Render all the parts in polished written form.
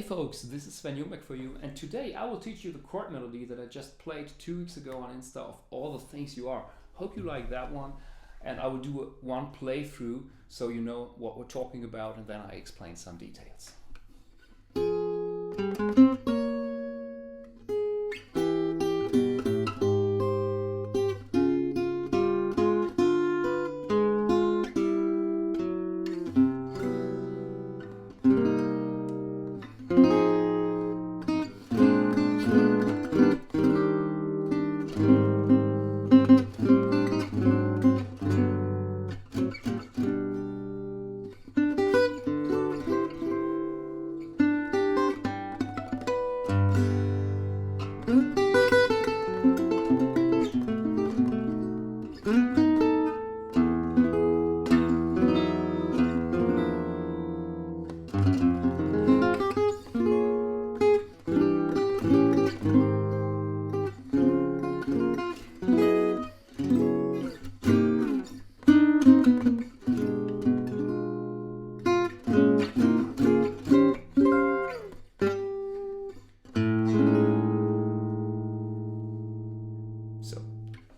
folks, this is Sven Jungbeck for you, and today I will teach you the chord melody that I just played 2 weeks ago on Insta of All the Things You Are. Hope you like that one, and I will do one playthrough so you know what we're talking about, and then I explain some details.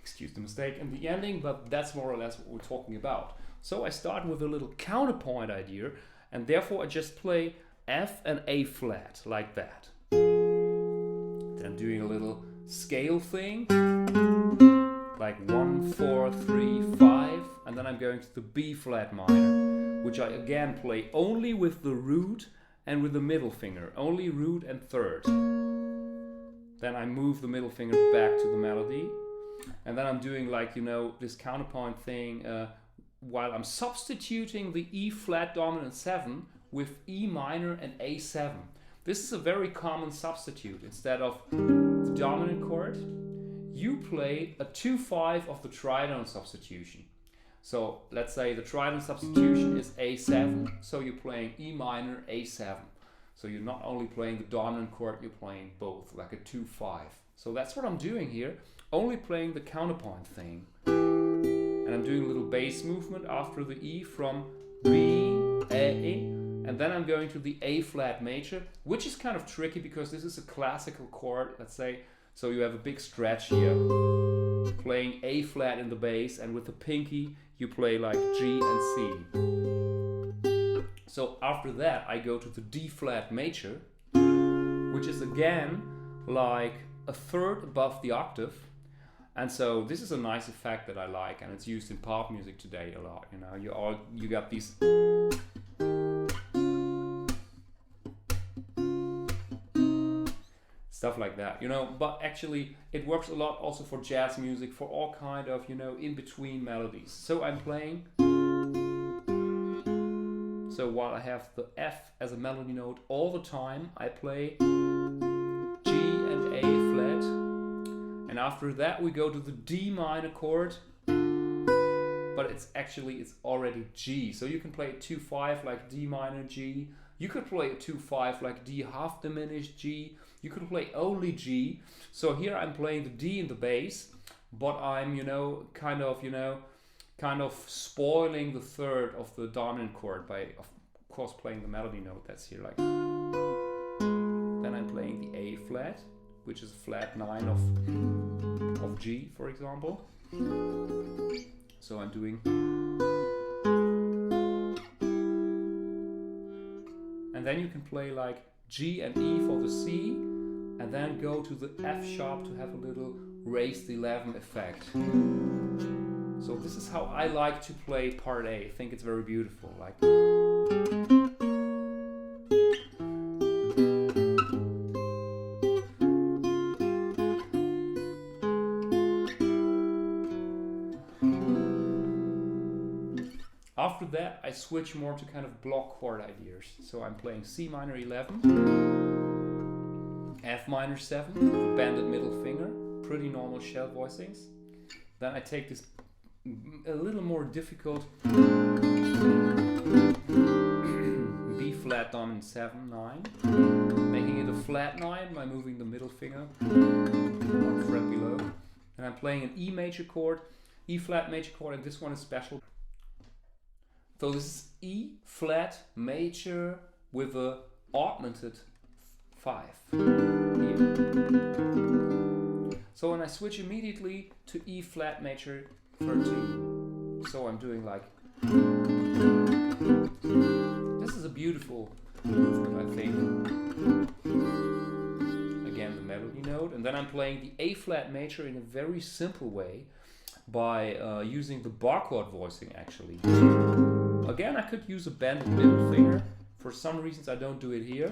Excuse the mistake in the ending, but that's more or less what we're talking about. So I start with a little counterpoint idea, and therefore I just play F and A flat like that. Then I'm doing a little scale thing, like 1, 4, 3, 5, and then I'm going to the B flat minor, which I again play only with the root and with the middle finger, only root and third. Then I move the middle finger back to the melody. And then I'm doing, like, you know, this counterpoint thing while I'm substituting the E flat dominant 7 with E minor and A7. This is a very common substitute. Instead of the dominant chord, you play a 2-5 of the tritone substitution. So let's say the tritone substitution is A7, so you're playing E minor, A7. So you're not only playing the dominant chord, you're playing both, like a 2-5. So that's what I'm doing here. Only playing the counterpoint thing. And I'm doing a little bass movement after the E from B, A, and then I'm going to the A flat major, which is kind of tricky because this is a classical chord, let's say. So you have a big stretch here, playing A flat in the bass, and with the pinky you play like G and C. So after that I go to the D flat major, which is again like a third above the octave. And so this is a nice effect that I like, and it's used in pop music today a lot. You know, you got these stuff like that. You know, but actually it works a lot also for jazz music, for all kind of, you know, in between melodies. So I'm playing. So while I have the F as a melody note all the time, I play G and A flat. And after that we go to the D minor chord, but it's already G. So you can play a 2-5 like D minor G. You could play a 2-5 like D half diminished G. You could play only G. So here I'm playing the D in the bass, but I'm, you know, kind of spoiling the third of the dominant chord by, of course, playing the melody note that's here, like. Then I'm playing the A flat, which is flat 9 of G, for example. So I'm doing, and then you can play like G and E for the C, and then go to the F sharp to have a little raised 11 effect. So this is how I like to play part A. I think it's very beautiful. Like. After that, I switch more to kind of block chord ideas. So I'm playing C minor 11, F minor 7, with a bended middle finger, pretty normal shell voicings. Then I take this a little more difficult B flat dominant 7, 9, making it a flat 9 by moving the middle finger 1 fret below. And I'm playing an E major chord, E flat major chord, and this one is special. So this is E flat major with a augmented 5 here. So when I switch immediately to E flat major 13, so I'm doing like, this is a beautiful movement, I think. Again, the melody note, and then I'm playing the A flat major in a very simple way by using the bar chord voicing actually. Again, I could use a bended middle finger. For some reasons I don't do it here.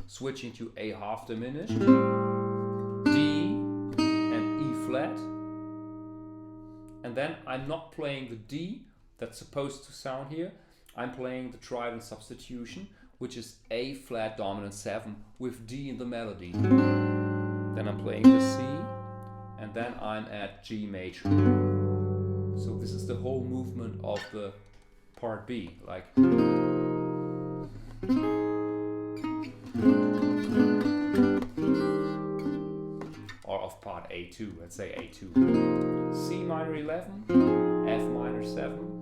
Switching to A half diminished, D and E flat. And then I'm not playing the D that's supposed to sound here. I'm playing the trident substitution, which is A flat dominant 7 with D in the melody. Then I'm playing the C, and then I'm at G major. So this is the whole movement of the part B, like. Or of part A2, let's say A2. C minor 11, F minor 7.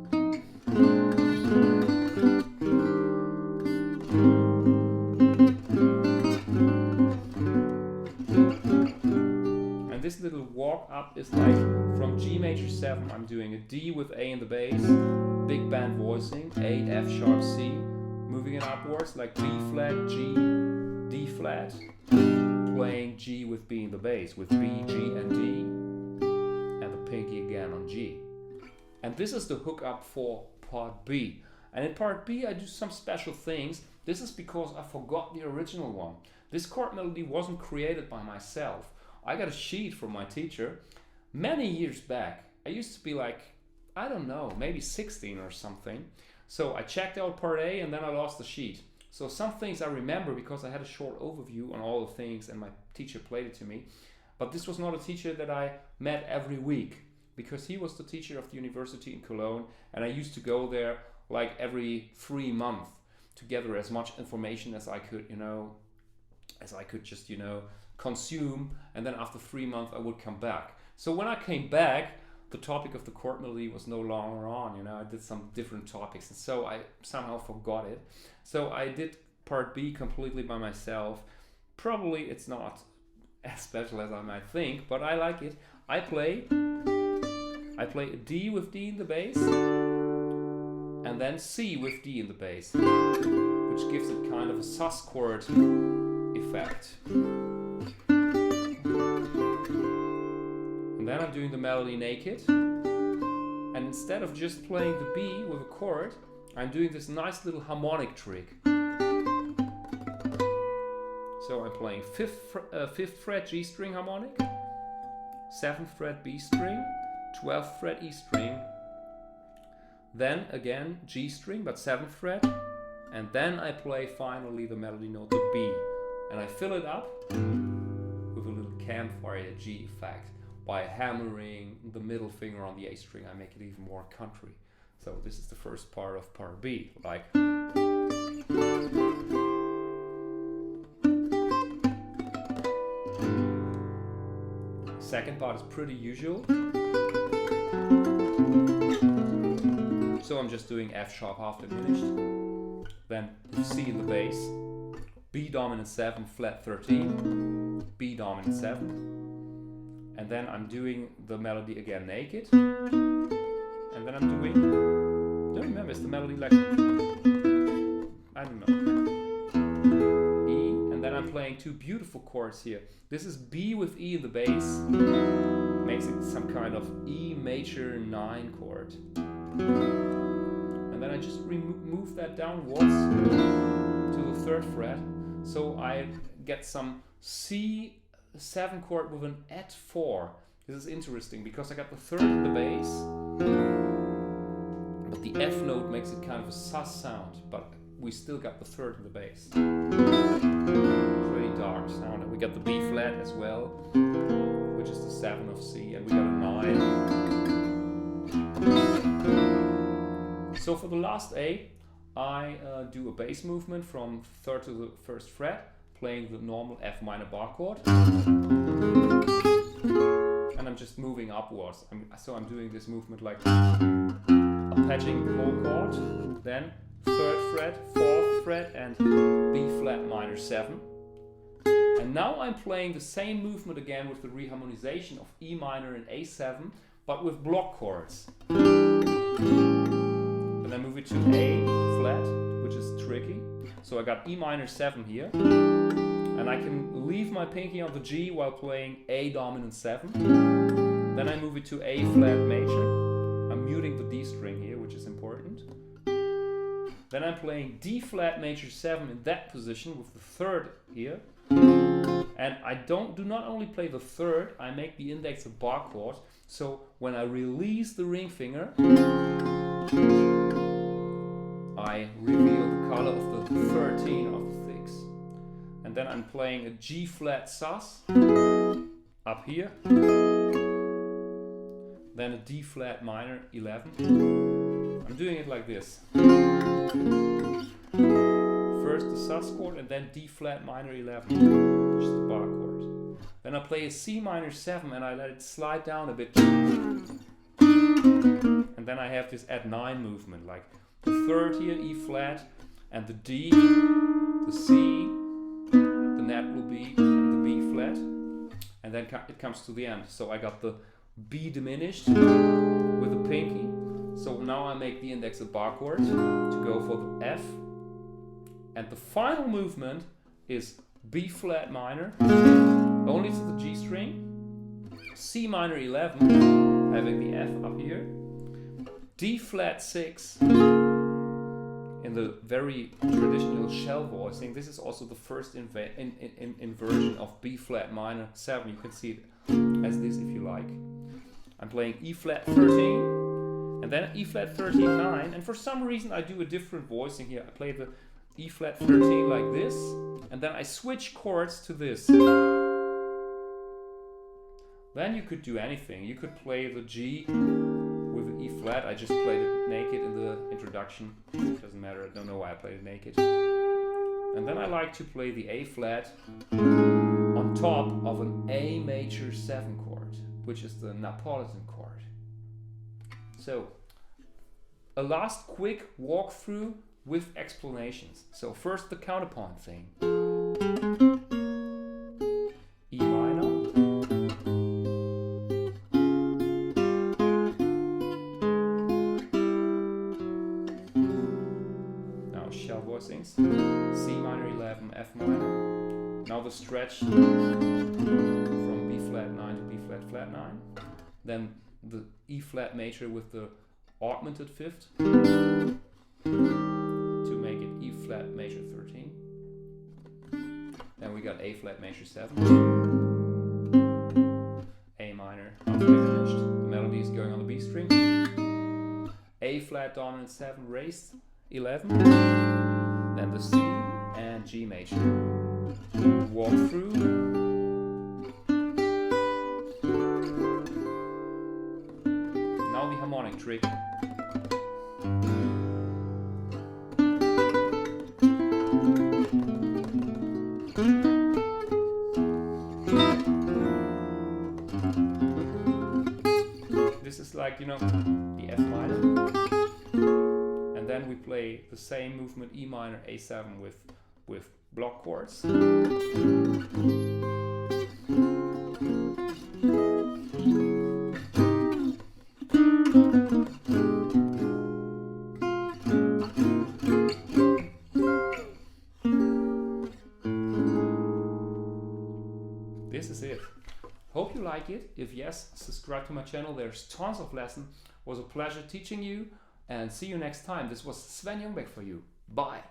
And this little walk up is like from G major 7, I'm doing a D with A in the bass, big band voicing, A, F sharp, C, moving it upwards like B flat, G, D flat, playing G with B in the bass, with B, G and D, and the pinky again on G. And this is the hookup for part B. And in part B I do some special things. This is because I forgot the original one. This chord melody wasn't created by myself. I got a sheet from my teacher many years back. I used to be like, I don't know, maybe 16 or something. So I checked out part A and then I lost the sheet. So some things I remember because I had a short overview on all the things and my teacher played it to me. But this was not a teacher that I met every week, because he was the teacher of the university in Cologne and I used to go there like every 3 months to gather as much information as I could, just consume, and then after 3 months I would come back. So when I came back, the topic of the chord melody was no longer on, I did some different topics, and so I somehow forgot it. So I did part B completely by myself. Probably it's not as special as I might think, but I like it. I play a D with D in the bass, and then C with D in the bass, which gives it kind of a sus chord effect. And then I'm doing the melody naked, and instead of just playing the B with a chord, I'm doing this nice little harmonic trick. So I'm playing 5th fret G string harmonic, 7th fret B string, 12th fret E string, then again G string but 7th fret, and then I play finally the melody note, the B, and I fill it up with a little campfire G effect. By hammering the middle finger on the A string, I make it even more country. So this is the first part of part B, like. Second part is pretty usual. So I'm just doing F sharp half diminished, then C in the bass, B dominant 7 flat 13, B dominant 7. And then I'm doing the melody again naked. And then I'm doing, don't remember, it's the melody like, I don't know, E. And then I'm playing 2 beautiful chords here. This is B with E in the bass, makes it some kind of E major 9 chord. And then I just move that downwards to the 3rd fret. So I get some C7 chord with an at 4. This is interesting because I got the 3rd in the bass, but the F note makes it kind of a sus sound, but we still got the 3rd in the bass. Pretty dark sound. And we got the B flat as well, which is the 7 of C, and we got a 9. So for the last A, I do a bass movement from 3rd to the 1st fret, playing the normal F minor bar chord, and I'm just moving upwards. I'm doing this movement like arpeggiating the whole chord, then 3rd fret, 4th fret, and B flat minor 7. And now I'm playing the same movement again with the reharmonization of E minor and A7, but with block chords. And I move it to A flat, which is tricky. So I got E minor 7 here. And I can leave my pinky on the G while playing A dominant 7. Then I move it to A flat major. I'm muting the D string here, which is important. Then I'm playing D flat major 7 in that position with the 3rd here. And I do not only play the 3rd, I make the index a bar chord. So when I release the ring finger, I reveal the color of the 13 of the 6. And then I'm playing a G flat sus up here. Then a D flat minor 11. I'm doing it like this. First the sus chord and then D flat minor 11, which is the bar chord. Then I play a C minor 7 and I let it slide down a bit. And then I have this add 9 movement, like the 3rd here, E flat, and the D, the C, the natural B, and the B flat. And then it comes to the end. So I got the B diminished with the pinky. So now I make the index a bar chord to go for the F. And the final movement is B flat minor, only to the G string, C minor 11, having the F up here, D flat 6, in the very traditional shell voicing. This is also the first inversion of B flat minor 7. You can see it as this if you like. I'm playing E flat 13, and then E flat 13 9, and for some reason I do a different voicing here. I play the E flat 13 like this, and then I switch chords to this. Then you could do anything. You could play the G with the E flat. I just played it naked in the introduction. It doesn't matter, I don't know why I played it naked. And then I like to play the A flat on top of an A major 7 chord, which is the Napolitan chord. So, a last quick walkthrough with explanations. So first the counterpoint thing. E minor. Now shell voicings. C minor 11, F minor. Now the stretch from B flat 9 to B flat flat 9. Then the E flat major with the augmented 5th. E flat major 13. Then we got A flat major 7. A minor undiminished. The melody is going on the B string. A flat dominant 7 raised 11. Then the C and G major. Walk through. Now the harmonic trick. This is like, you know, the F minor. And then we play the same movement E minor A7 with block chords. This is it. Hope you like it. If yes, subscribe to my channel. There's tons of lessons. It was a pleasure teaching you, and see you next time. This was Sven Jungbeck for you. Bye.